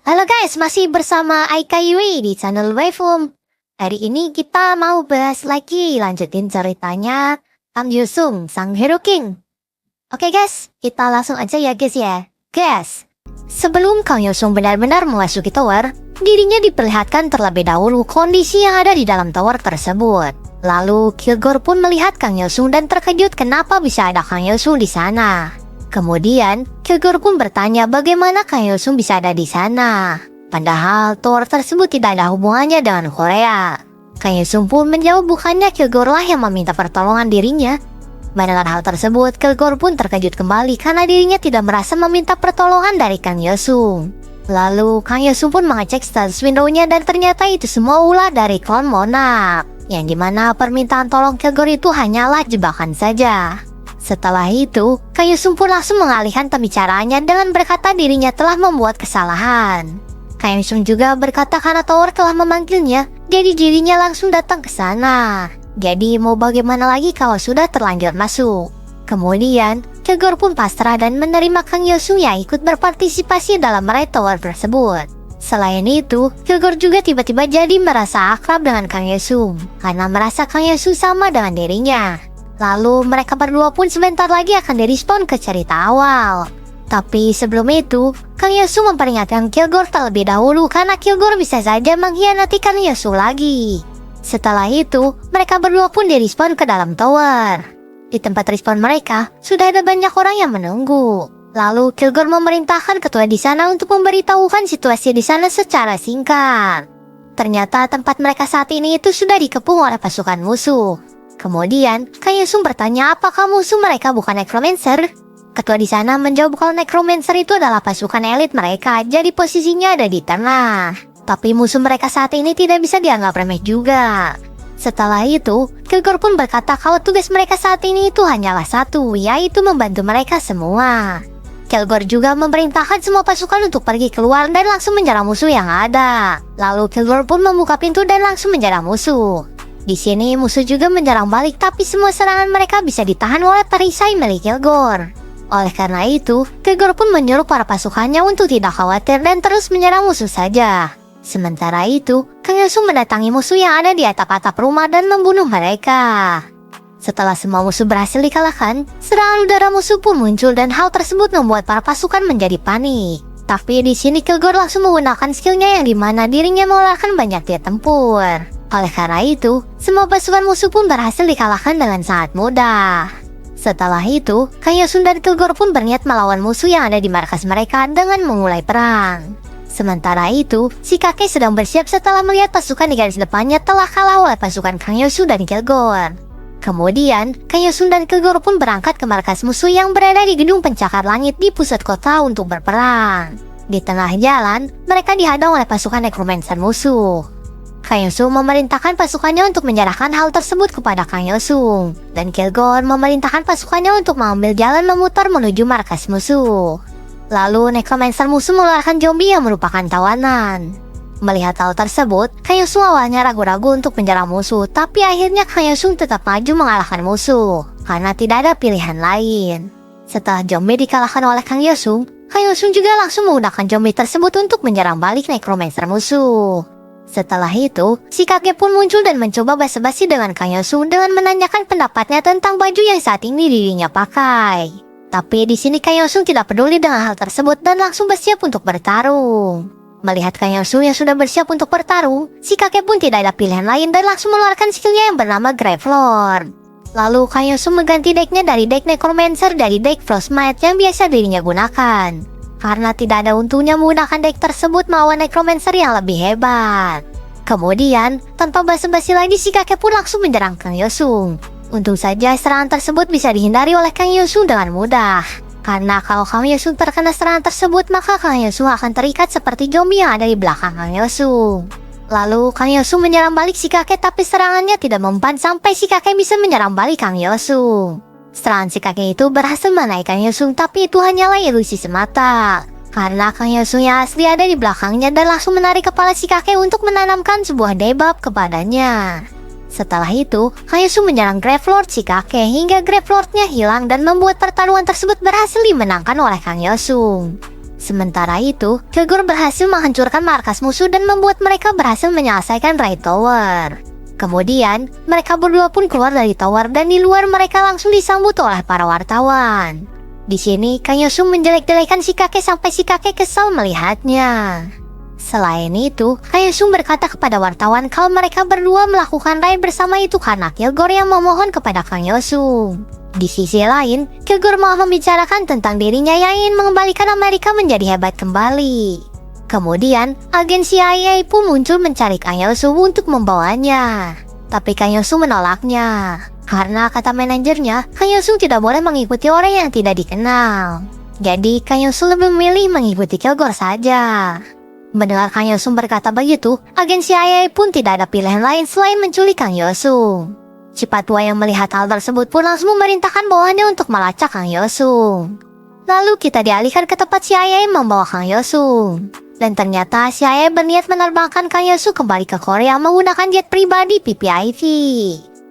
Halo guys, masih bersama Aika Yui di channel Waveform. Hari ini kita mau bahas lagi, lanjutin ceritanya Kang Yusung, sang Hero King. Oke guys, kita langsung aja ya guys ya. Guys, sebelum Kang Yusung benar-benar memasuki tower, dirinya diperlihatkan terlebih dahulu kondisi yang ada di dalam tower tersebut. Lalu Kilgore pun melihat Kang Yusung dan terkejut kenapa bisa ada Kang Yusung di sana. Kemudian, Kilgore pun bertanya bagaimana Kang Yusung bisa ada di sana. Padahal tower tersebut tidak ada hubungannya dengan Korea. Kang Yusung pun menjawab bukannya Kilgore lah yang meminta pertolongan dirinya. Mendengar hal tersebut, Kilgore pun terkejut kembali karena dirinya tidak merasa meminta pertolongan dari Kang Yusung. Lalu, Kang Yusung pun mengecek status window-nya dan ternyata itu semua ulah dari klon Monarch. Yang dimana permintaan tolong Kilgore itu hanyalah jebakan saja. Setelah itu, Kang Yusung pun langsung mengalihkan pembicaraannya dengan berkata dirinya telah membuat kesalahan. Kang Yusung juga berkata karena tower telah memanggilnya, jadi dirinya langsung datang ke sana. Jadi mau bagaimana lagi kalau sudah terlanjur masuk. Kemudian, Kilgore pun pasrah dan menerima Kang Yusung yang ikut berpartisipasi dalam meraih tower tersebut. Selain itu, Kilgore juga tiba-tiba jadi merasa akrab dengan Kang Yusung karena merasa Kang Yusung sama dengan dirinya. Lalu mereka berdua pun sebentar lagi akan direspon ke cerita awal. Tapi sebelum itu, Kang Yusung memperingatkan Kilgore terlebih dahulu karena Kilgore bisa saja mengkhianati Kang Yusung lagi. Setelah itu, mereka berdua pun direspon ke dalam tower. Di tempat respon mereka, sudah ada banyak orang yang menunggu. Lalu Kilgore memerintahkan ketua di sana untuk memberitahukan situasi di sana secara singkat. Ternyata tempat mereka saat ini itu sudah dikepung oleh pasukan musuh. Kemudian, Kang Yusung bertanya apakah musuh mereka bukan necromancer. Ketua di sana menjawab kalau necromancer itu adalah pasukan elit mereka, jadi posisinya ada di tengah. Tapi musuh mereka saat ini tidak bisa dianggap remeh juga. Setelah itu, Kilgore pun berkata kalau tugas mereka saat ini itu hanyalah satu, yaitu membantu mereka semua. Kilgore juga memerintahkan semua pasukan untuk pergi keluar dan langsung menyerang musuh yang ada. Lalu Kilgore pun membuka pintu dan langsung menyerang musuh. Di sini musuh juga menyerang balik, tapi semua serangan mereka bisa ditahan oleh perisai milik Kilgore. Oleh karena itu, Kilgore pun menyuruh para pasukannya untuk tidak khawatir dan terus menyerang musuh saja. Sementara itu, Kang Yusung mendatangi musuh yang ada di atap-atap rumah dan membunuh mereka. Setelah semua musuh berhasil dikalahkan, serangan udara musuh pun muncul dan hal tersebut membuat para pasukan menjadi panik. Tapi di sini Kilgore langsung menggunakan skillnya yang dimana dirinya mengeluarkan banyak tiap tempur. Oleh karena itu, semua pasukan musuh pun berhasil dikalahkan dengan sangat mudah. Setelah itu, Kang Yusung dan Kilgore pun berniat melawan musuh yang ada di markas mereka dengan memulai perang. Sementara itu, si kakek sedang bersiap setelah melihat pasukan di garis depannya telah kalah oleh pasukan Kang Yusung dan Kilgore. Kemudian, Kang Yusung dan Kilgore pun berangkat ke markas musuh yang berada di gedung pencakar langit di pusat kota untuk berperang. Di tengah jalan, mereka dihadang oleh pasukan necromancer musuh. Kang Yusung memerintahkan pasukannya untuk menyerahkan hal tersebut kepada Kang Yusung, dan Kilgore memerintahkan pasukannya untuk mengambil jalan memutar menuju markas musuh. Lalu necromancer musuh mengeluarkan zombie yang merupakan tawanan. Melihat hal tersebut, Kang Yusung awalnya ragu-ragu untuk menyerang musuh, tapi akhirnya Kang Yusung tetap maju mengalahkan musuh, karena tidak ada pilihan lain. Setelah zombie dikalahkan oleh Kang Yusung juga langsung menggunakan zombie tersebut untuk menyerang balik necromancer musuh. Setelah itu, si kakek pun muncul dan mencoba basa-basi dengan Kang Yusung dengan menanyakan pendapatnya tentang baju yang saat ini dirinya pakai. Tapi di sini Kang Yusung tidak peduli dengan hal tersebut dan langsung bersiap untuk bertarung. Melihat Kang Yusung yang sudah bersiap untuk bertarung, si kakek pun tidak ada pilihan lain dan langsung mengeluarkan skillnya yang bernama Gravelord. Lalu Kang Yusung mengganti decknya dari deck Necromancer dari deck Frostmite yang biasa dirinya gunakan. Karena tidak ada untungnya menggunakan deck tersebut melawan Necromancer yang lebih hebat. Kemudian, tanpa basa-basi lagi si kakek pun langsung menyerang Kang Yusung. Untung saja serangan tersebut bisa dihindari oleh Kang Yusung dengan mudah. Karena kalau Kang Yusung terkena serangan tersebut, maka Kang Yusung akan terikat seperti zombie yang ada di belakang Kang Yusung. Lalu Kang Yusung menyerang balik si kakek, tapi serangannya tidak mempan sampai si kakek bisa menyerang balik Kang Yusung. Serangan si kakek itu berhasil menaikkan Kang Yusung, tapi itu hanyalah ilusi semata. Karena Kang Yusung yang asli ada di belakangnya dan langsung menarik kepala si kakek untuk menanamkan sebuah debuff kepadanya. Setelah itu, Kang Yusung menyerang Gravelord si kakek hingga Gravelordnya hilang dan membuat pertarungan tersebut berhasil dimenangkan oleh Kang Yusung. Sementara itu, Kilgore berhasil menghancurkan markas musuh dan membuat mereka berhasil menyelesaikan Right Tower. Kemudian, mereka berdua pun keluar dari tower dan di luar mereka langsung disambut oleh para wartawan. Di sini, Kang Yosung menjelek-jelekan si kakek sampai si kakek kesal melihatnya. Selain itu, Kang Yosung berkata kepada wartawan kalau mereka berdua melakukan raid bersama itu karena Kilgore yang memohon kepada Kang Yosung. Di sisi lain, Kilgore malah membicarakan tentang dirinya yang ingin mengembalikan Amerika menjadi hebat kembali. Kemudian, agen CIA pun muncul mencari Kang Yosung untuk membawanya. Tapi Kang Yosung menolaknya. Karena kata manajernya, Kang Yosung tidak boleh mengikuti orang yang tidak dikenal. Jadi, Kang Yosung lebih memilih mengikuti Kilgore saja. Mendengar Kang Yosung berkata begitu, agen CIA pun tidak ada pilihan lain selain menculik Kang Yosung. Cepat tua yang melihat hal tersebut pun langsung memerintahkan bawahannya untuk melacak Kang Yosung. Lalu kita dialihkan ke tempat CIA membawa Kang Yosung. Dan ternyata CIA berniat menerbangkan Kang Yosung kembali ke Korea menggunakan jet pribadi VVIP.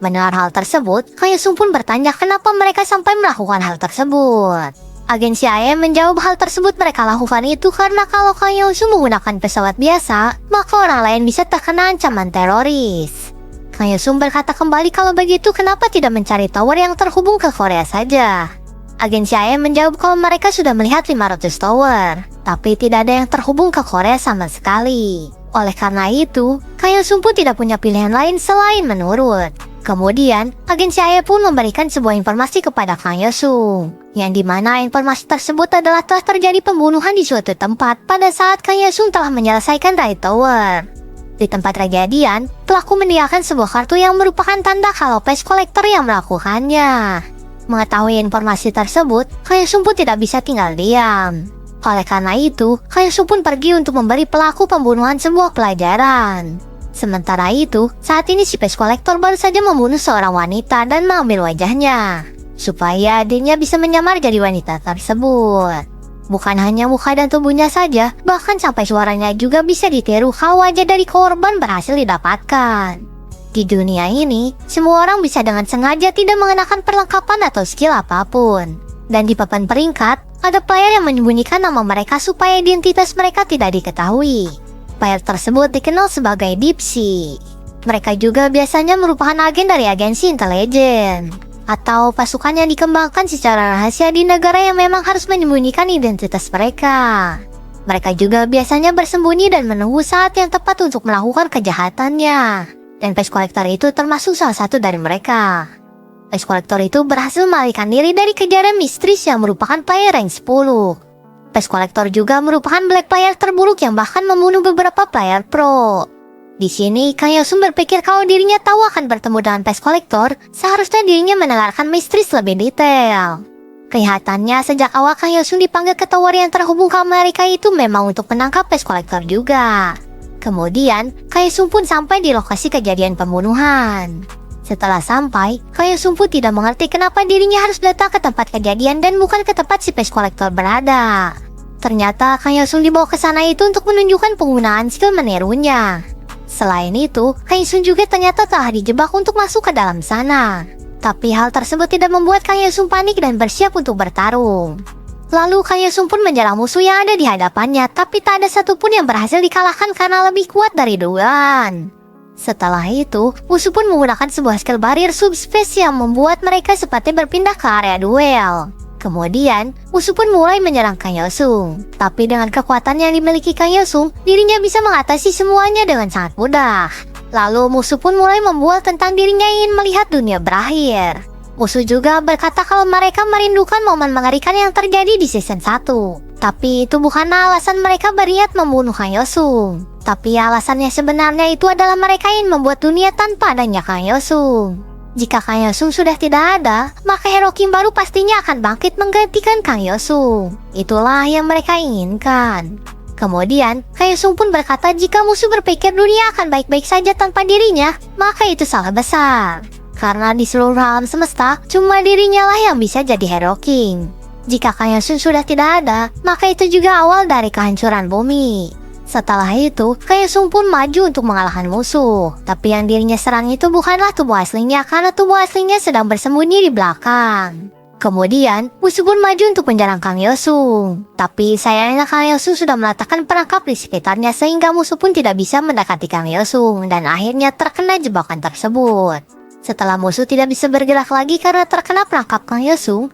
Mendengar hal tersebut, Kang Yosung pun bertanya kenapa mereka sampai melakukan hal tersebut. Agen CIA menjawab hal tersebut mereka lakukan itu karena kalau Kang Yosung menggunakan pesawat biasa, maka orang lain bisa terkena ancaman teroris. Kang Yosung berkata kembali kalau begitu kenapa tidak mencari tower yang terhubung ke Korea saja. Agen CIA menjawab kalau mereka sudah melihat 500 tower, tapi tidak ada yang terhubung ke Korea sama sekali. Oleh karena itu, Kang Yosung pun tidak punya pilihan lain selain menurut. Kemudian, agen CIA pun memberikan sebuah informasi kepada Kang Yosung, yang dimana informasi tersebut adalah telah terjadi pembunuhan di suatu tempat pada saat Kang Yosung telah menyelesaikan Right Tower. Di tempat kejadian, pelaku meninggalkan sebuah kartu yang merupakan tanda kalau pest collector yang melakukannya. Mengetahui informasi tersebut, Kang Yosung pun tidak bisa tinggal diam. Oleh karena itu, Kang Yosung pun pergi untuk memberi pelaku pembunuhan sebuah pelajaran. Sementara itu, saat ini si pest collector baru saja membunuh seorang wanita dan mengambil wajahnya, supaya dirinya bisa menyamar jadi wanita tersebut. Bukan hanya muka dan tubuhnya saja, bahkan sampai suaranya juga bisa ditiru kalau wajah dari korban berhasil didapatkan. Di dunia ini, semua orang bisa dengan sengaja tidak mengenakan perlengkapan atau skill apapun. Dan di papan peringkat, ada player yang menyembunyikan nama mereka supaya identitas mereka tidak diketahui. Player tersebut dikenal sebagai Deep Sea. Mereka juga biasanya merupakan agen dari agensi intelijen, atau pasukan yang dikembangkan secara rahasia di negara yang memang harus menyembunyikan identitas mereka. Mereka juga biasanya bersembunyi dan menunggu saat yang tepat untuk melakukan kejahatannya. Dan pest collector itu termasuk salah satu dari mereka. Pest collector itu berhasil melarikan diri dari kejaran mistis yang merupakan player rank 10. Pest collector juga merupakan black player terburuk yang bahkan membunuh beberapa player pro. Di sini, Kang Yosung berpikir kalau dirinya tahu akan bertemu dengan pest collector, seharusnya dirinya mendengarkan mistis lebih detail. Kelihatannya sejak awal Kang Yosung dipanggil ke tower yang terhubung ke Amerika itu memang untuk menangkap pest collector juga. Kemudian, Kang Yosung pun sampai di lokasi kejadian pembunuhan. Setelah sampai, Kang Yosung pun tidak mengerti kenapa dirinya harus datang ke tempat kejadian dan bukan ke tempat si pest collector berada. Ternyata Kang Yosung dibawa ke sana itu untuk menunjukkan penggunaan skill menirunya. Selain itu, Kang Yosung juga ternyata telah dijebak untuk masuk ke dalam sana. Tapi hal tersebut tidak membuat Kang Yosung panik dan bersiap untuk bertarung. Lalu Kang Yosung pun menyerang musuh yang ada di hadapannya, tapi tak ada satupun yang berhasil dikalahkan karena lebih kuat dari duluan. Setelah itu, musuh pun menggunakan sebuah skill barrier subspace yang membuat mereka seperti berpindah ke area duel. Kemudian, musuh pun mulai menyerang Kang Yosung. Tapi dengan kekuatan yang dimiliki Kang Yosung, dirinya bisa mengatasi semuanya dengan sangat mudah. Lalu musuh pun mulai membual tentang dirinya ingin melihat dunia berakhir. Musuh juga berkata kalau mereka merindukan momen mengerikan yang terjadi di season 1. Tapi itu bukanlah alasan mereka berniat membunuh Kang Yosung. Tapi alasannya sebenarnya itu adalah mereka ingin membuat dunia tanpa adanya Kang Yosung. Jika Kang Yosung sudah tidak ada, maka Hero King baru pastinya akan bangkit menggantikan Kang Yosung. Itulah yang mereka inginkan. Kemudian, Kang Yosung pun berkata jika musuh berpikir dunia akan baik-baik saja tanpa dirinya, maka itu salah besar. Karena di seluruh alam semesta, cuma dirinya lah yang bisa jadi Hero King. Jika Kang Yosung sudah tidak ada, maka itu juga awal dari kehancuran bumi. Setelah itu, Kang Yosung pun maju untuk mengalahkan musuh. Tapi yang dirinya serang itu bukanlah tubuh aslinya karena tubuh aslinya sedang bersembunyi di belakang. Kemudian, musuh pun maju untuk menyerang Kang Yosung. Tapi sayangnya Kang Yosung sudah meletakkan perangkap di sekitarnya sehingga musuh pun tidak bisa mendekati Kang Yosung dan akhirnya terkena jebakan tersebut. Setelah musuh tidak bisa bergerak lagi karena terkena perangkap Kang Yosung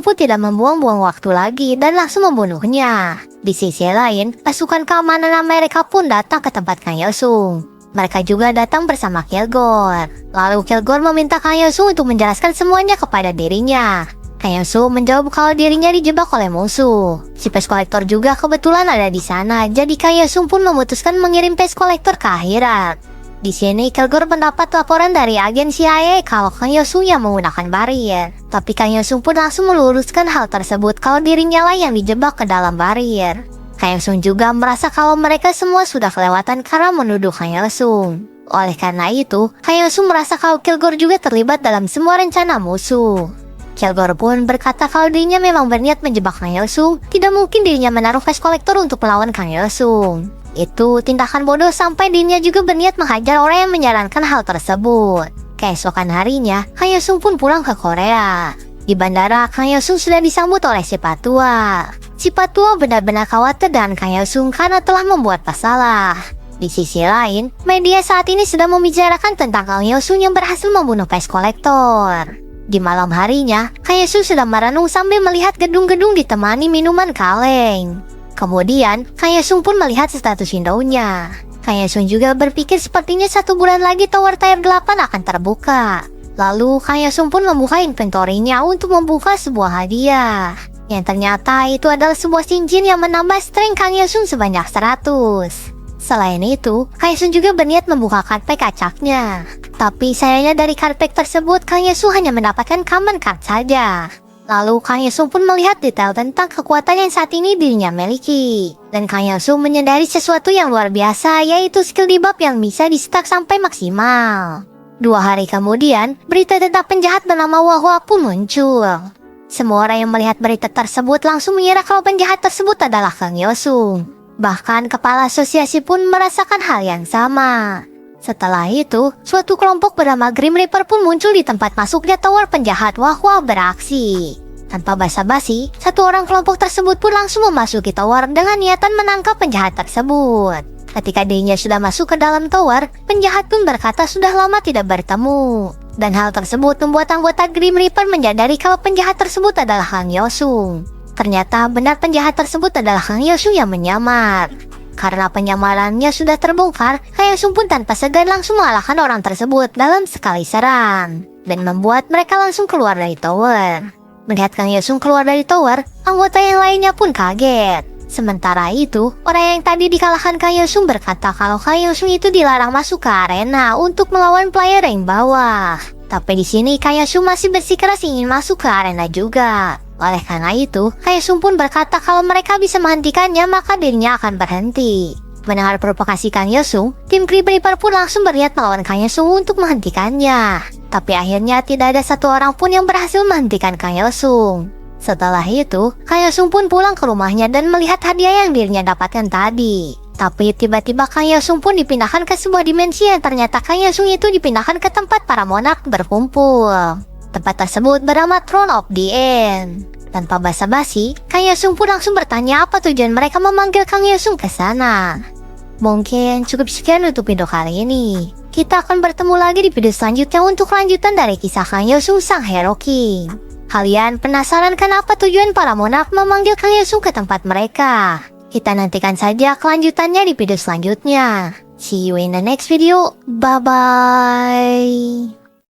pun tidak membuang-buang waktu lagi dan langsung membunuhnya. Di sisi lain, pasukan keamanan Amerika pun datang ke tempat Kang Yosung. Mereka juga datang bersama Kilgore. Lalu Kilgore meminta Kang Yosung untuk menjelaskan semuanya kepada dirinya. Kang Yosung menjawab kalau dirinya dijebak oleh musuh. Si pes kolektor juga kebetulan ada di sana, jadi Kang Yosung pun memutuskan mengirim pes kolektor ke akhirat. Di sini Kilgore mendapat laporan dari agen CIA kalau Kang Yosung yang menggunakan barrier. Tapi Kang Yosung pun langsung meluruskan hal tersebut kalau dirinya lah yang dijebak ke dalam barrier. Kang Yosung juga merasa kalau mereka semua sudah kelewatan karena menuduh Kang Yosung. Oleh karena itu, Kang Yosung merasa kalau Kilgore juga terlibat dalam semua rencana musuh. Kilgore pun berkata kalau dirinya memang berniat menjebak Kang Yosung, tidak mungkin dirinya menaruh pes kolektor untuk melawan Kang Yosung. Itu tindakan bodoh sampai dirinya juga berniat menghajar orang yang menyarankan hal tersebut. Keesokan harinya, Kang Yosung pun pulang ke Korea. Di bandara, Kang Yosung sudah disambut oleh si Patua. Si Patua benar-benar khawatir dengan Kang Yosung karena telah membuat masalah. Di sisi lain, media saat ini sedang membicarakan tentang Kang Yosung yang berhasil membunuh pes kolektor. Di malam harinya, Kang Yosung sedang merenung sambil melihat gedung-gedung ditemani minuman kaleng. Kemudian, Kang Yosung pun melihat status window-nya. Kang Yosung juga berpikir sepertinya 1 bulan lagi tower tier 8 akan terbuka. Lalu, Kang Yosung pun membuka inventory-nya untuk membuka sebuah hadiah. Yang ternyata itu adalah sebuah cincin yang menambah strength Kang Yosung sebanyak 100. Selain itu, Kang Yosung juga berniat membuka cardpack acaknya. Tapi sayangnya dari cardpack tersebut, Kang Yosung hanya mendapatkan common card saja. Lalu Kang Yosung pun melihat detail tentang kekuatan yang saat ini dirinya miliki. Dan Kang Yosung menyadari sesuatu yang luar biasa, yaitu skill debuff yang bisa di-stack sampai maksimal. 2 hari kemudian, berita tentang penjahat bernama Wahwa pun muncul. Semua orang yang melihat berita tersebut langsung mengira kalau penjahat tersebut adalah Kang Yosung. Bahkan kepala asosiasi pun merasakan hal yang sama. Setelah itu, suatu kelompok bernama Grim Reaper pun muncul di tempat masuknya tower penjahat Wahwa beraksi. Tanpa basa-basi, 1 orang kelompok tersebut pun langsung memasuki tower dengan niatan menangkap penjahat tersebut. Ketika dirinya sudah masuk ke dalam tower, penjahat pun berkata sudah lama tidak bertemu. Dan hal tersebut membuat anggota Grim Reaper menyadari kalau penjahat tersebut adalah Kang Yosung. Ternyata benar penjahat tersebut adalah Kang Yosung yang menyamar. Karena penyamarannya sudah terbongkar, Kang Yosung pun tanpa segan langsung mengalahkan orang tersebut dalam sekali serang. Dan membuat mereka langsung keluar dari tower. Melihat Kang Yosung keluar dari tower, anggota yang lainnya pun kaget. Sementara itu, orang yang tadi dikalahkan Kang Yosung berkata kalau Kang Yosung itu dilarang masuk ke arena untuk melawan player yang bawah. Tapi di sini Kang Yosung masih bersikeras ingin masuk ke arena juga. Oleh karena itu, Kang Yosung pun berkata kalau mereka bisa menghentikannya maka dirinya akan berhenti. Mendengar provokasi Kang Yosung, tim Grim Reaper pun langsung berniat melawan Kang Yosung untuk menghentikannya. Tapi akhirnya tidak ada 1 orang pun yang berhasil menghentikan Kang Yosung. Setelah itu, Kang Yosung pun pulang ke rumahnya dan melihat hadiah yang dirinya dapatkan tadi. Tapi tiba-tiba Kang Yosung pun dipindahkan ke sebuah dimensi yang ternyata Kang Yosung itu dipindahkan ke tempat para monark berkumpul. Tempat tersebut bernama Throne of the End. Tanpa basa-basi, Kang Yosung pun langsung bertanya apa tujuan mereka memanggil Kang Yosung ke sana. Mungkin cukup sekian untuk video kali ini. Kita akan bertemu lagi di video selanjutnya untuk lanjutan dari kisah Kang Yosung sang Hero King. Kalian penasaran kenapa tujuan para monark memanggil Kang Yosung ke tempat mereka? Kita nantikan saja kelanjutannya di video selanjutnya. See you in the next video. Bye-bye.